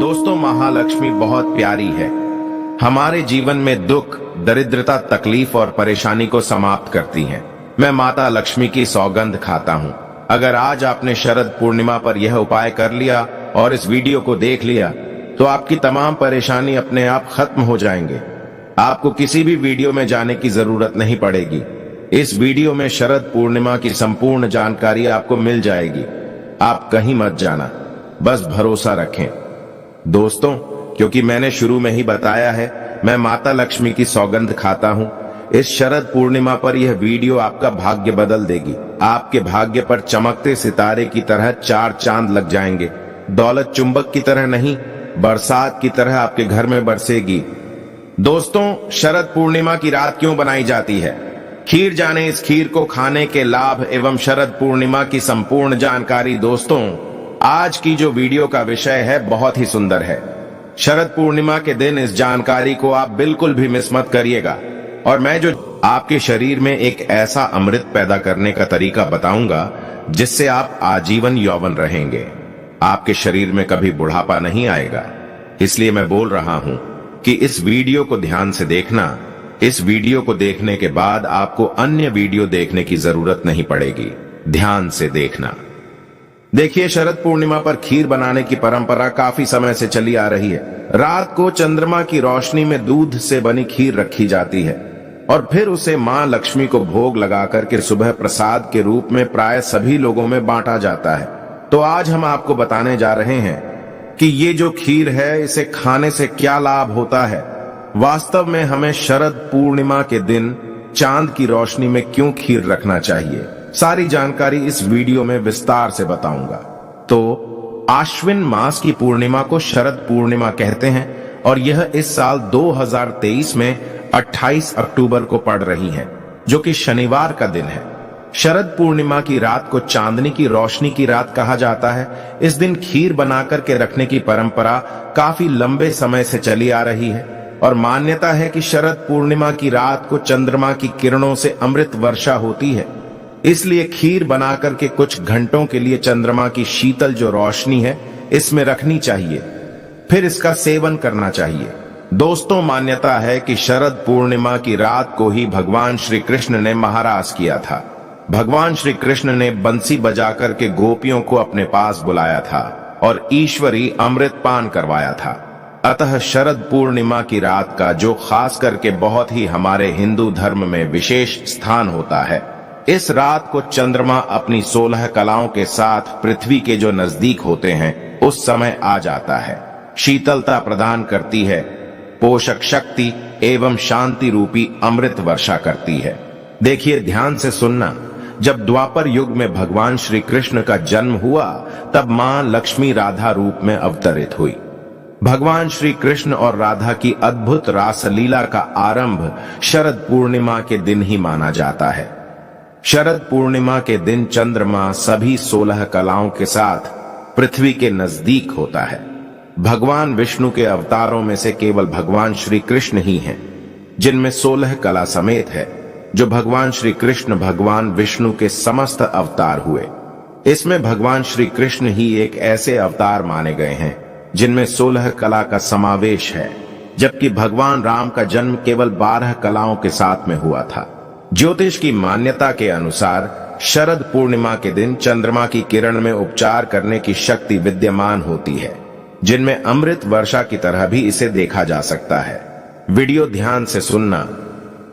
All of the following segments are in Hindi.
दोस्तों, महालक्ष्मी बहुत प्यारी है। हमारे जीवन में दुख, दरिद्रता, तकलीफ और परेशानी को समाप्त करती हैं। मैं माता लक्ष्मी की सौगंध खाता हूँ। अगर आज आपने शरद पूर्णिमा पर यह उपाय कर लिया और इस वीडियो को देख लिया तो आपकी तमाम परेशानी अपने आप खत्म हो जाएंगे। आपको किसी भी वीडियो में जाने की जरूरत नहीं पड़ेगी। इस वीडियो में शरद पूर्णिमा की संपूर्ण जानकारी आपको मिल जाएगी। आप कहीं मत जाना, बस भरोसा रखें। दोस्तों, क्योंकि मैंने शुरू में ही बताया है, मैं माता लक्ष्मी की सौगंध खाता हूं। इस शरद पूर्णिमा पर यह वीडियो आपका भाग्य बदल देगी। आपके भाग्य पर चमकते सितारे की तरह 4 चांद लग जाएंगे। दौलत चुंबक की तरह नहीं, बरसात की तरह आपके घर में बरसेगी। दोस्तों, शरद पूर्णिमा की रात क्यों बनाई जाती है? खीर जाने इस खीर को खाने के लाभ एवं शरद पूर्णिमा की संपूर्ण जानकारी। दोस्तों, आज की जो वीडियो का विषय है बहुत ही सुंदर है। शरद पूर्णिमा के दिन इस जानकारी को आप बिल्कुल भी मिस मत करिएगा। और मैं जो आपके शरीर में एक ऐसा अमृत पैदा करने का तरीका बताऊंगा जिससे आप आजीवन यौवन रहेंगे। आपके शरीर में कभी बुढ़ापा नहीं आएगा। इसलिए मैं बोल रहा हूं कि इस वीडियो को ध्यान से देखना। इस वीडियो को देखने के बाद आपको अन्य वीडियो देखने की जरूरत नहीं पड़ेगी। ध्यान से देखना। देखिए, शरद पूर्णिमा पर खीर बनाने की परंपरा काफी समय से चली आ रही है। रात को चंद्रमा की रोशनी में दूध से बनी खीर रखी जाती है और फिर उसे मां लक्ष्मी को भोग लगाकर के सुबह प्रसाद के रूप में प्राय सभी लोगों में बांटा जाता है। तो आज हम आपको बताने जा रहे हैं कि ये जो खीर है, इसे खाने से क्या लाभ होता है। वास्तव में हमें शरद पूर्णिमा के दिन चांद की रोशनी में क्यों खीर रखना चाहिए, सारी जानकारी इस वीडियो में विस्तार से बताऊंगा। तो आश्विन मास की पूर्णिमा को शरद पूर्णिमा कहते हैं और यह इस साल 2023 में 28 अक्टूबर को पड़ रही है, जो कि शनिवार का दिन है। शरद पूर्णिमा की रात को चांदनी की रोशनी की रात कहा जाता है। इस दिन खीर बनाकर के रखने की परंपरा काफी लंबे समय से चली आ रही है और मान्यता है कि शरद पूर्णिमा की रात को चंद्रमा की किरणों से अमृत वर्षा होती है। इसलिए खीर बनाकर के कुछ घंटों के लिए चंद्रमा की शीतल जो रोशनी है इसमें रखनी चाहिए, फिर इसका सेवन करना चाहिए। दोस्तों, मान्यता है कि शरद पूर्णिमा की रात को ही भगवान श्री कृष्ण ने महारास किया था। भगवान श्री कृष्ण ने बंसी बजाकर के गोपियों को अपने पास बुलाया था और ईश्वरी अमृत पान करवाया था। अतः शरद पूर्णिमा की रात का जो खास करके बहुत ही हमारे हिंदू धर्म में विशेष स्थान होता है, इस रात को चंद्रमा अपनी 16 कलाओं के साथ पृथ्वी के जो नजदीक होते हैं उस समय आ जाता है। शीतलता प्रदान करती है, पोषक शक्ति एवं शांति रूपी अमृत वर्षा करती है। देखिए, ध्यान से सुनना। जब द्वापर युग में भगवान श्री कृष्ण का जन्म हुआ तब मां लक्ष्मी राधा रूप में अवतरित हुई। भगवान श्री कृष्ण और राधा की अद्भुत रासलीला का आरंभ शरद पूर्णिमा के दिन ही माना जाता है। शरद पूर्णिमा के दिन चंद्रमा सभी 16 कलाओं के साथ पृथ्वी के नजदीक होता है। भगवान विष्णु के अवतारों में से केवल भगवान श्री कृष्ण ही हैं, जिनमें 16 कला समेत है, जो भगवान श्री कृष्ण भगवान विष्णु के समस्त अवतार हुए। इसमें भगवान श्री कृष्ण ही एक ऐसे अवतार माने गए हैं जिनमें 16 कला का समावेश है, जबकि भगवान राम का जन्म केवल 12 कलाओं के साथ में हुआ था। ज्योतिष की मान्यता के अनुसार शरद पूर्णिमा के दिन चंद्रमा की किरण में उपचार करने की शक्ति विद्यमान होती है, जिनमें अमृत वर्षा की तरह भी इसे देखा जा सकता है। वीडियो ध्यान से सुनना।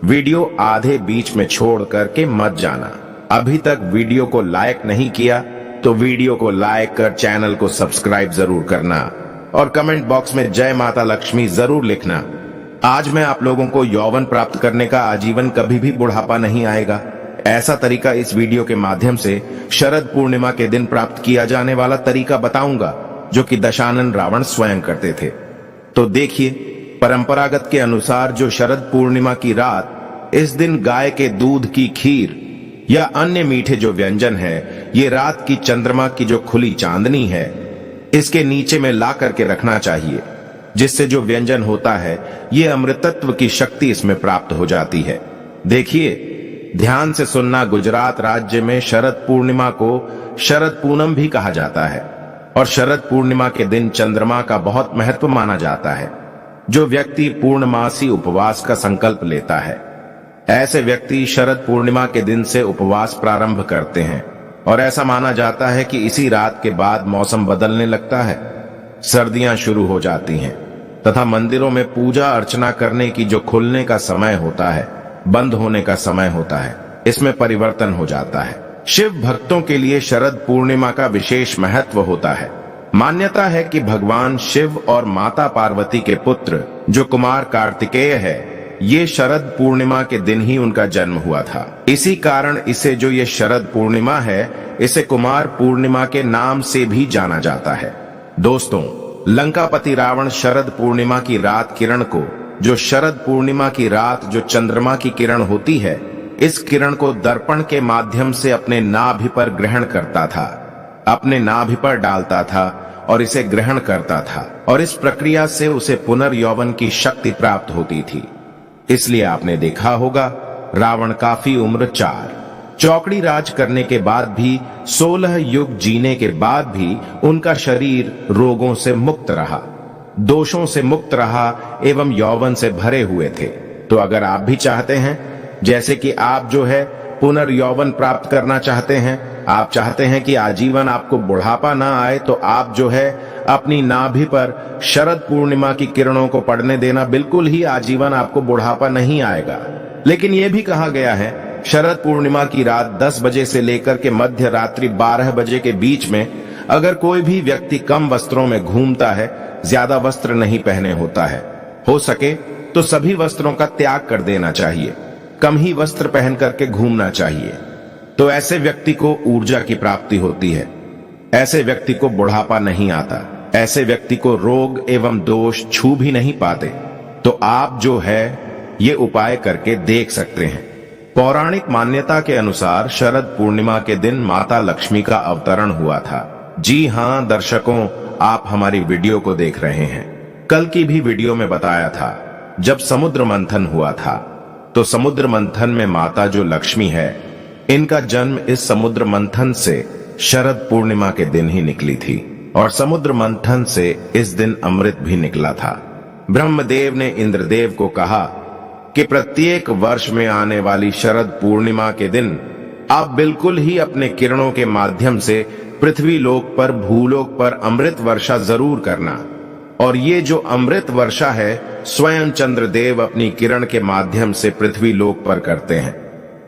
वीडियो आधे बीच में छोड़ करके मत जाना। अभी तक वीडियो को लाइक नहीं किया तो वीडियो को लाइक कर चैनल को सब्सक्राइब जरूर करना और कमेंट बॉक्स में जय माता लक्ष्मी जरूर लिखना। आज मैं आप लोगों को यौवन प्राप्त करने का, आजीवन कभी भी बुढ़ापा नहीं आएगा, ऐसा तरीका इस वीडियो के माध्यम से शरद पूर्णिमा के दिन प्राप्त किया जाने वाला तरीका बताऊंगा, जो कि दशानन रावण स्वयं करते थे। तो देखिए, परंपरागत के अनुसार जो शरद पूर्णिमा की रात, इस दिन गाय के दूध की खीर या अन्य मीठे जो व्यंजन है, ये रात की चंद्रमा की जो खुली चांदनी है इसके नीचे में ला करके रखना चाहिए, जिससे जो व्यंजन होता है ये अमृतत्व की शक्ति इसमें प्राप्त हो जाती है। देखिए, ध्यान से सुनना। गुजरात राज्य में शरद पूर्णिमा को शरद पूनम भी कहा जाता है। और शरद पूर्णिमा के दिन चंद्रमा का बहुत महत्व माना जाता है। जो व्यक्ति पूर्णमासी उपवास का संकल्प लेता है, ऐसे व्यक्ति शरद पूर्णिमा के दिन से उपवास प्रारंभ करते हैं और ऐसा माना जाता है कि इसी रात के बाद मौसम बदलने लगता है, सर्दियां शुरू हो जाती हैं तथा मंदिरों में पूजा अर्चना करने की जो खुलने का समय होता है, बंद होने का समय होता है, इसमें परिवर्तन हो जाता है। शिव भक्तों के लिए शरद पूर्णिमा का विशेष महत्व होता है। मान्यता है कि भगवान शिव और माता पार्वती के पुत्र जो कुमार कार्तिकेय है, ये शरद पूर्णिमा के दिन ही उनका जन्म हुआ था। इसी कारण इसे जो ये शरद पूर्णिमा है, इसे कुमार पूर्णिमा के नाम से भी जाना जाता है। दोस्तों, लंकापति रावण शरद पूर्णिमा की रात किरण को, जो शरद पूर्णिमा की रात जो चंद्रमा की किरण होती है, इस किरण को दर्पण के माध्यम से अपने नाभि पर ग्रहण करता था, अपने नाभि पर डालता था और इसे ग्रहण करता था और इस प्रक्रिया से उसे पुनर्यौवन की शक्ति प्राप्त होती थी। इसलिए आपने देखा होगा रावण काफी उम्र 4 चौकड़ी राज करने के बाद भी, 16 युग जीने के बाद भी उनका शरीर रोगों से मुक्त रहा, दोषों से मुक्त रहा एवं यौवन से भरे हुए थे। तो अगर आप भी चाहते हैं, जैसे कि आप जो है पुनर्यौवन प्राप्त करना चाहते हैं, आप चाहते हैं कि आजीवन आपको बुढ़ापा ना आए, तो आप जो है अपनी नाभि पर शरद पूर्णिमा की किरणों को पड़ने देना। बिल्कुल ही आजीवन आपको बुढ़ापा नहीं आएगा। लेकिन यह भी कहा गया है, शरद पूर्णिमा की रात 10 बजे से लेकर के मध्य रात्रि 12 बजे के बीच में अगर कोई भी व्यक्ति कम वस्त्रों में घूमता है, ज्यादा वस्त्र नहीं पहने होता है, हो सके तो सभी वस्त्रों का त्याग कर देना चाहिए, कम ही वस्त्र पहन करके घूमना चाहिए। तो ऐसे व्यक्ति को ऊर्जा की प्राप्ति होती है, ऐसे व्यक्ति को बुढ़ापा नहीं आता, ऐसे व्यक्ति को रोग एवं दोष छू भी नहीं पाते। तो आप जो है ये उपाय करके देख सकते हैं। पौराणिक मान्यता के अनुसार शरद पूर्णिमा के दिन माता लक्ष्मी का अवतरण हुआ था। जी हां दर्शकों, आप हमारी वीडियो को देख रहे हैं। कल की भी वीडियो में बताया था, जब समुद्र मंथन हुआ था, तो समुद्र मंथन में माता जो लक्ष्मी है, इनका जन्म इस समुद्र मंथन से शरद पूर्णिमा के दिन ही निकली थी और समुद्र मंथन से इस दिन अमृत भी निकला था। ब्रह्मदेव ने इंद्रदेव को कहा कि प्रत्येक वर्ष में आने वाली शरद पूर्णिमा के दिन आप बिल्कुल ही अपने किरणों के माध्यम से पृथ्वी लोक पर, भूलोक पर अमृत वर्षा जरूर करना। और ये जो अमृत वर्षा है, स्वयं चंद्रदेव अपनी किरण के माध्यम से पृथ्वी लोक पर करते हैं।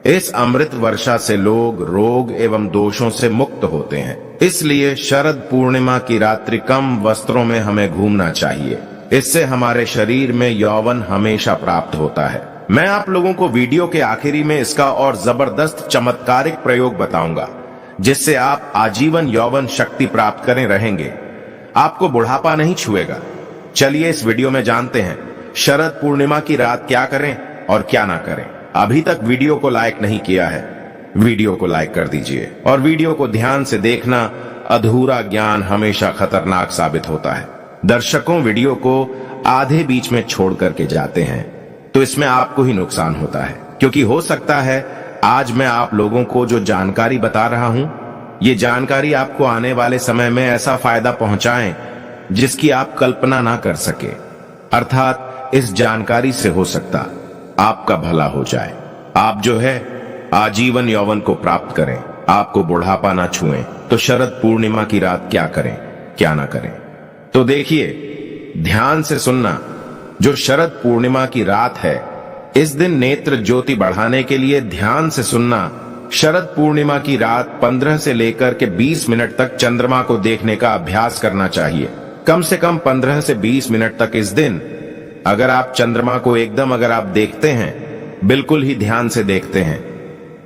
इस अमृत वर्षा से लोग रोग एवं दोषों से मुक्त होते हैं। इसलिए शरद पूर्णिमा की रात्रि कम वस्त्रों में हमें घूमना चाहिए। इससे हमारे शरीर में यौवन हमेशा प्राप्त होता है। मैं आप लोगों को वीडियो के आखिरी में इसका और जबरदस्त चमत्कारिक प्रयोग बताऊंगा, जिससे आप आजीवन यौवन शक्ति प्राप्त करें रहेंगे, आपको बुढ़ापा नहीं छुएगा। चलिए इस वीडियो में जानते हैं शरद पूर्णिमा की रात क्या करें और क्या ना करें। अभी तक वीडियो को लाइक नहीं किया है, वीडियो को लाइक कर दीजिए और वीडियो को ध्यान से देखना। अधूरा ज्ञान हमेशा खतरनाक साबित होता है। दर्शकों, वीडियो को आधे बीच में छोड़ करके जाते हैं तो इसमें आपको ही नुकसान होता है, क्योंकि हो सकता है आज मैं आप लोगों को जो जानकारी बता रहा हूं, ये जानकारी आपको आने वाले समय में ऐसा फायदा पहुंचाएं जिसकी आप कल्पना ना कर सके। अर्थात इस जानकारी से हो सकता आपका भला हो जाए। आप जो है आजीवन यौवन को प्राप्त करें, आपको बुढ़ापा ना छुए। तो शरद पूर्णिमा की रात क्या करें क्या ना करें, तो देखिए, ध्यान से सुनना। जो शरद पूर्णिमा की रात है, इस दिन नेत्र ज्योति बढ़ाने के लिए ध्यान से सुनना। शरद पूर्णिमा की रात 15 से लेकर के 20 मिनट तक चंद्रमा को देखने का अभ्यास करना चाहिए। कम से कम 15 से 20 मिनट तक इस दिन अगर आप चंद्रमा को एकदम अगर आप देखते हैं, बिल्कुल ही ध्यान से देखते हैं,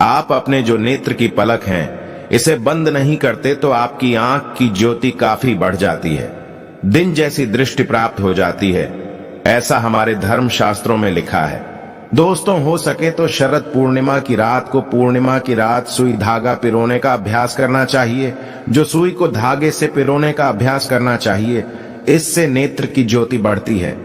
आप अपने जो नेत्र की पलक हैं इसे बंद नहीं करते, तो आपकी आंख की ज्योति काफी बढ़ जाती है, दिन जैसी दृष्टि प्राप्त हो जाती है। ऐसा हमारे धर्म शास्त्रों में लिखा है। दोस्तों, हो सके तो शरद पूर्णिमा की रात को, पूर्णिमा की रात सुई धागा पिरोने का अभ्यास करना चाहिए। जो सुई को धागे से पिरोने का अभ्यास करना चाहिए, इससे नेत्र की ज्योति बढ़ती है।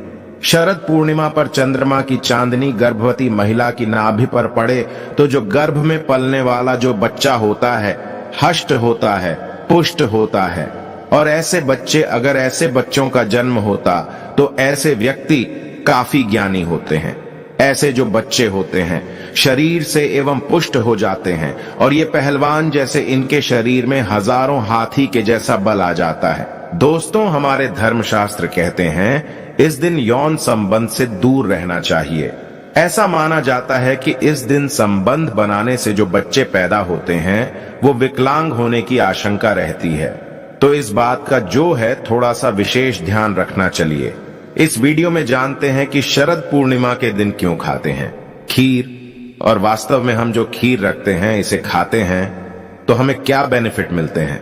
शरद पूर्णिमा पर चंद्रमा की चांदनी गर्भवती महिला की नाभि पर पड़े तो जो गर्भ में पलने वाला जो बच्चा होता है, हष्ट होता है, पुष्ट होता है, और अगर ऐसे बच्चों का जन्म होता तो ऐसे व्यक्ति काफी ज्ञानी होते हैं। ऐसे जो बच्चे होते हैं शरीर से एवं पुष्ट हो जाते हैं और ये पहलवान जैसे इनके शरीर में हजारों हाथी के जैसा बल आ जाता है। दोस्तों, हमारे धर्मशास्त्र कहते हैं इस दिन यौन संबंध से दूर रहना चाहिए। ऐसा माना जाता है कि इस दिन संबंध बनाने से जो बच्चे पैदा होते हैं वो विकलांग होने की आशंका रहती है। तो इस बात का जो है थोड़ा सा विशेष ध्यान रखना। चलिए इस वीडियो में जानते हैं कि शरद पूर्णिमा के दिन क्यों खाते हैं खीर, और वास्तव में हम जो खीर रखते हैं इसे खाते हैं तो हमें क्या बेनिफिट मिलते हैं,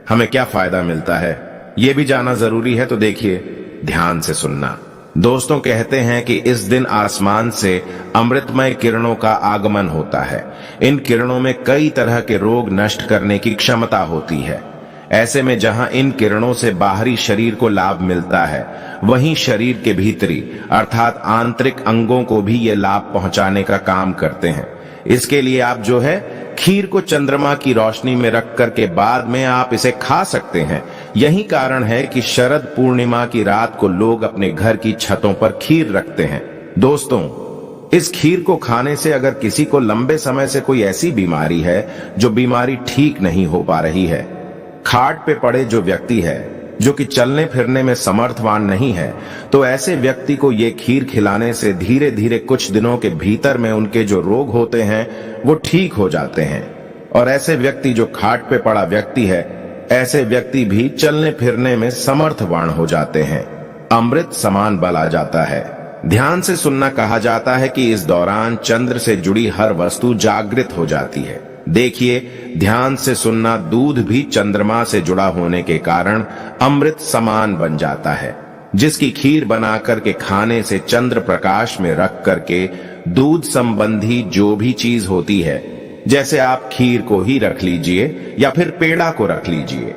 हमें क्या फायदा मिलता है, ये भी जानना जरूरी है। तो देखिए, ध्यान से सुनना। दोस्तों, कहते हैं कि इस दिन आसमान से अमृतमय किरणों का आगमन होता है। इन किरणों में कई तरह के रोग नष्ट करने की क्षमता होती है। ऐसे में जहां इन किरणों से बाहरी शरीर को लाभ मिलता है, वहीं शरीर के भीतरी अर्थात आंतरिक अंगों को भी ये लाभ पहुंचाने का काम करते हैं। इसके लिए आप जो है खीर को चंद्रमा की रोशनी में रख कर के बाद में आप इसे खा सकते हैं। यही कारण है कि शरद पूर्णिमा की रात को लोग अपने घर की छतों पर खीर रखते हैं। दोस्तों, इस खीर को खाने से अगर किसी को लंबे समय से कोई ऐसी बीमारी है जो बीमारी ठीक नहीं हो पा रही है, खाट पे पड़े जो व्यक्ति है जो कि चलने फिरने में समर्थवान नहीं है, तो ऐसे व्यक्ति को ये खीर खिलाने से धीरे धीरे कुछ दिनों के भीतर में उनके जो रोग होते हैं वो ठीक हो जाते हैं। और ऐसे व्यक्ति जो खाट पे पड़ा व्यक्ति है, ऐसे व्यक्ति भी चलने फिरने में समर्थवान हो जाते हैं। अमृत समान बल आ जाता है। ध्यान से सुनना। कहा जाता है कि इस दौरान चंद्र से जुड़ी हर वस्तु जागृत हो जाती है। देखिए, ध्यान से सुनना। दूध भी चंद्रमा से जुड़ा होने के कारण अमृत समान बन जाता है, जिसकी खीर बना करके खाने से चंद्र प्रकाश में रख करके दूध संबंधी जो भी चीज होती है, जैसे आप खीर को ही रख लीजिए या फिर पेड़ा को रख लीजिए,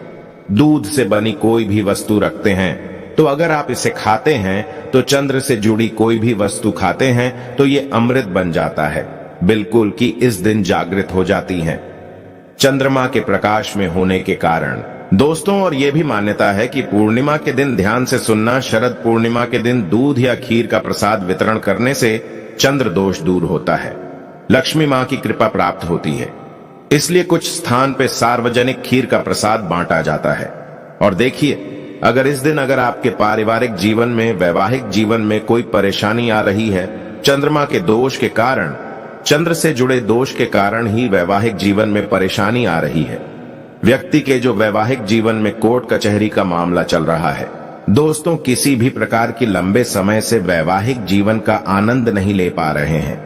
दूध से बनी कोई भी वस्तु रखते हैं तो अगर आप इसे खाते हैं तो चंद्र से जुड़ी कोई भी वस्तु खाते हैं तो ये अमृत बन जाता है, बिल्कुल कि इस दिन जागृत हो जाती हैं चंद्रमा के प्रकाश में होने के कारण। दोस्तों, और ये भी मान्यता है कि पूर्णिमा के दिन, ध्यान से सुनना, शरद पूर्णिमा के दिन दूध या खीर का प्रसाद वितरण करने से चंद्र दोष दूर होता है, लक्ष्मी मां की कृपा प्राप्त होती है। इसलिए कुछ स्थान पे सार्वजनिक खीर का प्रसाद बांटा जाता है। और देखिए, अगर इस दिन आपके पारिवारिक जीवन में, वैवाहिक जीवन में कोई परेशानी आ रही है, चंद्रमा के दोष के कारण, चंद्र से जुड़े दोष के कारण ही वैवाहिक जीवन में परेशानी आ रही है, व्यक्ति के जो वैवाहिक जीवन में कोर्ट कचहरी का मामला चल रहा है, दोस्तों किसी भी प्रकार की लंबे समय से वैवाहिक जीवन का आनंद नहीं ले पा रहे हैं,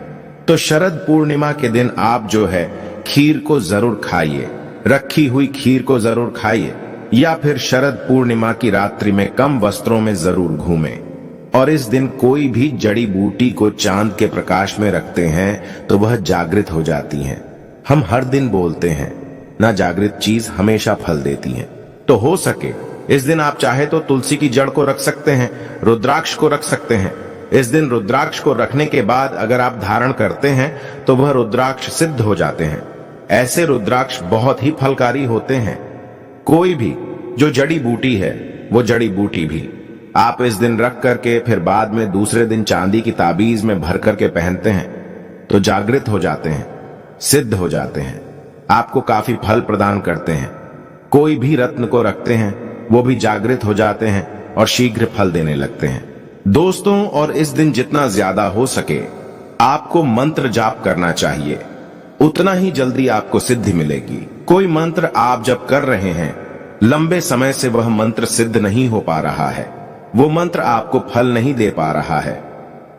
तो शरद पूर्णिमा के दिन आप जो है खीर को जरूर खाइए, रखी हुई खीर को जरूर खाइए, या फिर शरद पूर्णिमा की रात्रि में कम वस्त्रों में जरूर घूमें। और इस दिन कोई भी जड़ी बूटी को चांद के प्रकाश में रखते हैं तो वह जागृत हो जाती हैं। हम हर दिन बोलते हैं ना, जागृत चीज हमेशा फल देती है। तो हो सके इस दिन आप चाहे तो तुलसी की जड़ को रख सकते हैं, रुद्राक्ष को रख सकते हैं। इस दिन रुद्राक्ष को रखने के बाद अगर आप धारण करते हैं तो वह रुद्राक्ष सिद्ध हो जाते हैं। ऐसे रुद्राक्ष बहुत ही फलकारी होते हैं। कोई भी जो जड़ी बूटी है, वो जड़ी बूटी भी आप इस दिन रख करके फिर बाद में दूसरे दिन चांदी की ताबीज में भर करके पहनते हैं तो जागृत हो जाते हैं, सिद्ध हो जाते हैं, आपको काफी फल प्रदान करते हैं। कोई भी रत्न को रखते हैं वो भी जागृत हो जाते हैं और शीघ्र फल देने लगते हैं। दोस्तों, और इस दिन जितना ज्यादा हो सके आपको मंत्र जाप करना चाहिए, उतना ही जल्दी आपको सिद्धि मिलेगी। कोई मंत्र आप जब कर रहे हैं, लंबे समय से वह मंत्र सिद्ध नहीं हो पा रहा है, वो मंत्र आपको फल नहीं दे पा रहा है,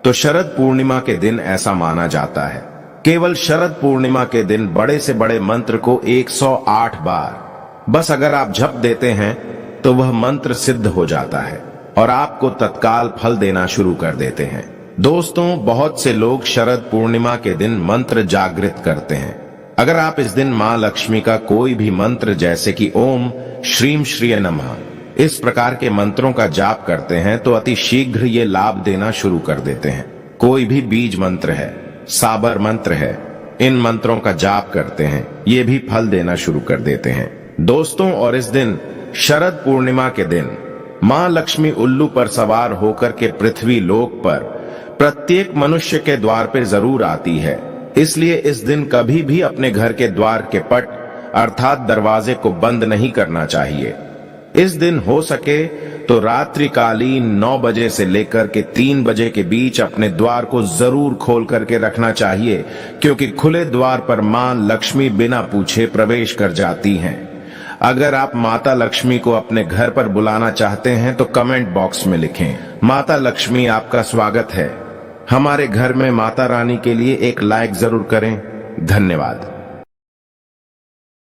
तो शरद पूर्णिमा के दिन ऐसा माना जाता है, केवल शरद पूर्णिमा के दिन बड़े से बड़े मंत्र को 108 बार बस अगर आप जप देते हैं तो वह मंत्र सिद्ध हो जाता है और आपको तत्काल फल देना शुरू कर देते हैं। दोस्तों, बहुत से लोग शरद पूर्णिमा के दिन मंत्र जागृत करते हैं। अगर आप इस दिन मां लक्ष्मी का कोई भी मंत्र, जैसे कि ओम श्रीम श्रीय नमः, इस प्रकार के मंत्रों का जाप करते हैं तो अति शीघ्र ये लाभ देना शुरू कर देते हैं। कोई भी बीज मंत्र है, साबर मंत्र है, इन मंत्रों का जाप करते हैं, ये भी फल देना शुरू कर देते हैं। दोस्तों, और इस दिन शरद पूर्णिमा के दिन मां लक्ष्मी उल्लू पर सवार होकर के पृथ्वी लोक पर प्रत्येक मनुष्य के द्वार पर जरूर आती है। इसलिए इस दिन कभी भी अपने घर के द्वार के पट अर्थात दरवाजे को बंद नहीं करना चाहिए। इस दिन हो सके तो रात्रिकालीन 9 बजे से लेकर के 3 बजे के बीच अपने द्वार को जरूर खोल करके रखना चाहिए, क्योंकि खुले द्वार पर मां लक्ष्मी बिना पूछे प्रवेश कर जाती हैं। अगर आप माता लक्ष्मी को अपने घर पर बुलाना चाहते हैं तो कमेंट बॉक्स में लिखें, माता लक्ष्मी आपका स्वागत है। हमारे घर में माता रानी के लिए एक लाइक जरूर करें। धन्यवाद।